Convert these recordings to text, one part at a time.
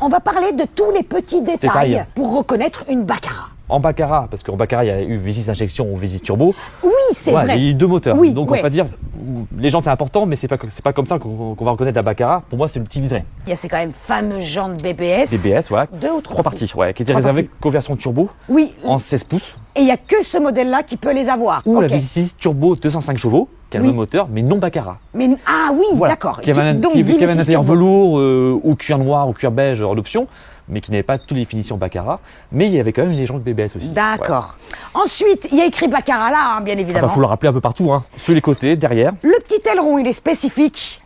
On va parler de tous les petits détails pour reconnaître une Baccarat. En Baccarat, parce qu'en Baccarat, il y a eu V6 injection ou V6 turbo. Oui, c'est vrai. Il y a eu deux moteurs. Oui, donc ouais. on va dire, les jantes c'est important, mais c'est pas comme ça qu'on va reconnaître la Baccarat. Pour moi, c'est le petit liseré. Il y a ces quand même fameuses jantes BBS. BBS, voilà. Deux ou trois parties, ouais, qui étaient Trois réservées parties. qu'aux versions turbo. Oui. En 16 pouces. Et il n'y a que ce modèle-là qui peut les avoir. Ou Ok. la V6 turbo 205 chevaux, qui a le Oui. même moteur, mais non Baccarat. Mais ah oui, Voilà. d'accord. Qui avait un, Donc, qui avait un V6 intérieur turbo. velours ou cuir noir ou cuir beige en option, mais qui n'avait pas toutes les finitions Baccarat. Mais il y avait quand même les jantes BBS aussi. D'accord. Ensuite, il y a écrit Baccarat là, hein, bien Il évidemment. faut le rappeler un peu partout, hein. Sur les côtés, derrière, Le petit aileron, il est spécifique,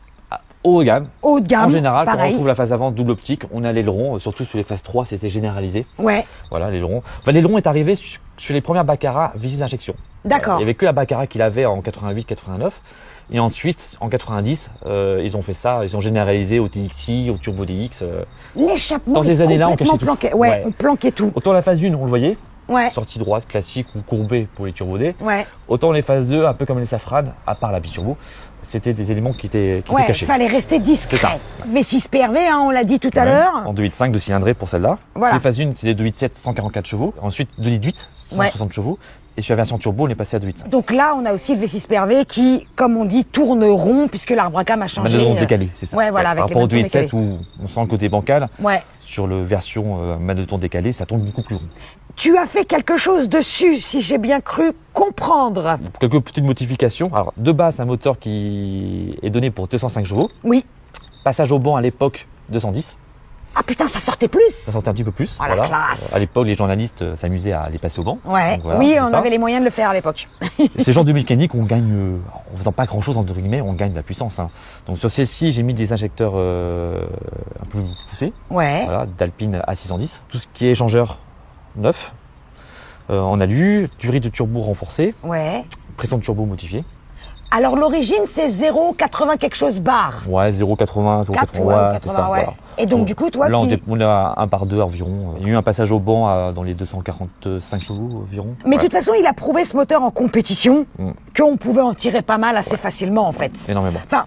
haut de gamme. haut de gamme. En général, quand on pareil. retrouve la phase avant double optique, on a l'aileron, surtout sur les phases 3, c'était généralisé. Ouais, Voilà, l'aileron. Enfin, l'aileron est arrivé sur les premières Baccarat V6 injection. d'accord. Il n'y avait que la Baccarat qu'il avait en 88-89. Et ensuite, en 90, ils ont fait ça, ils ont généralisé au TXI, au Turbo DX. L'échappement Dans ces est années-là, on complètement cachait tout. planqué. Ouais, Ouais. on planquait tout. Autant la phase 1, on le voyait, Ouais, sortie droite, classique ou courbée pour les Turbo D. ouais. Autant les phases 2, un peu comme les Safran, à part la biturbo, c'était des éléments qui étaient Ouais, cachés. fallait rester discret. C'est ça. V6 PRV, hein, on l'a dit tout à Ouais. l'heure. En 2.8.5 de cylindrée pour celle-là. Voilà. Les phases 1, c'est des 2.8.7 144 chevaux. Ensuite, 2.8 160 chevaux. Et sur la version turbo, on est passé à 2.8.5. Donc là, on a aussi le V6 PRV qui, comme on dit, tourne rond puisque l'arbre à cam a changé. Manœuvre décalée, c'est ça. Ouais, voilà, avec par les rapport au manœuvres 2.8.7 où on sent le côté bancal, Ouais. sur le version manœuvre décalée, ça tourne beaucoup plus rond. Tu as fait quelque chose dessus, si j'ai bien cru comprendre. Quelques petites modifications. Alors, de base, un moteur qui est donné pour 205 chevaux. Oui. Passage au banc à l'époque, 210. Ah putain, ça sortait plus. Ça sortait un petit peu plus. Ah, la classe. À l'époque, les journalistes s'amusaient à les passer au banc. Ouais. Donc, voilà, Oui, c'est on ça. avait les moyens de le faire à l'époque. Et ces genres de mécanique, on gagne, en faisant pas grand chose entre guillemets, on gagne de la puissance. Hein. Donc sur celle-ci, j'ai mis des injecteurs un peu poussés, Ouais. voilà, d'Alpine A610. Tout ce qui est échangeur neuf, en alu, durée de turbo renforcée, Ouais. pression de turbo modifiée. Alors l'origine, c'est 0,80 quelque chose bar. Ouais, 0,80, 4 0,80, ouais, ouais, 80, c'est ça. ouais. Voilà. Et donc du coup, toi, là, qui... on est à 1 par 2 environ. Il y a eu un passage au banc dans les 245 chevaux environ. Mais de Ouais, toute façon, il a prouvé ce moteur en compétition Mm. qu'on pouvait en tirer pas mal assez facilement en fait. énormément. Enfin,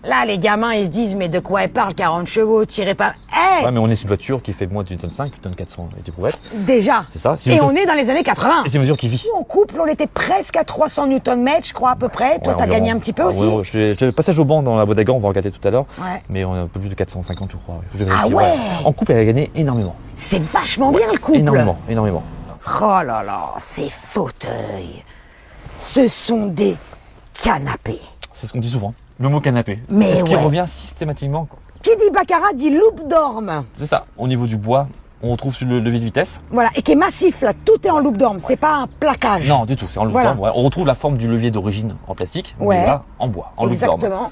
là, les gamins, ils se disent, mais de quoi elle parle, 40 chevaux, tirez pas. Eh, Ouais, mais on est sur une voiture qui fait moins d'une tonne 5, une tonne 400 et des brouettes. déjà. C'est ça. Et on est dans les années 80. Et c'est une mesure qui vit. En couple, on était presque à 300 Nm, je crois, à peu près. Toi, Ouais, t'as environ. gagné un petit peu Ah, aussi. ouais, j'ai le passage au banc dans la Bodaga, on va regarder tout à l'heure. Ouais. Mais on est un peu plus de 450, je crois. Je Ah vérifie, ouais. En couple, elle a gagné énormément. C'est vachement bien le couple. Énormément, énormément. Oh là là, ces fauteuils. Ce sont des canapés. C'est ce qu'on dit souvent. Le mot canapé. Mais c'est ce qui ouais. revient systématiquement. Qui dit Baccarat dit loupe d'orme. C'est ça. Au niveau du bois, on retrouve sur le levier de vitesse. Voilà, et qui est massif là, tout est en loupe d'orme, c'est pas un plaquage. Non, du tout. C'est en loupe Voilà. d'orme. Ouais. On retrouve la forme du levier d'origine en plastique. mais Ouais. là, en bois, en loupe d'orme. Exactement.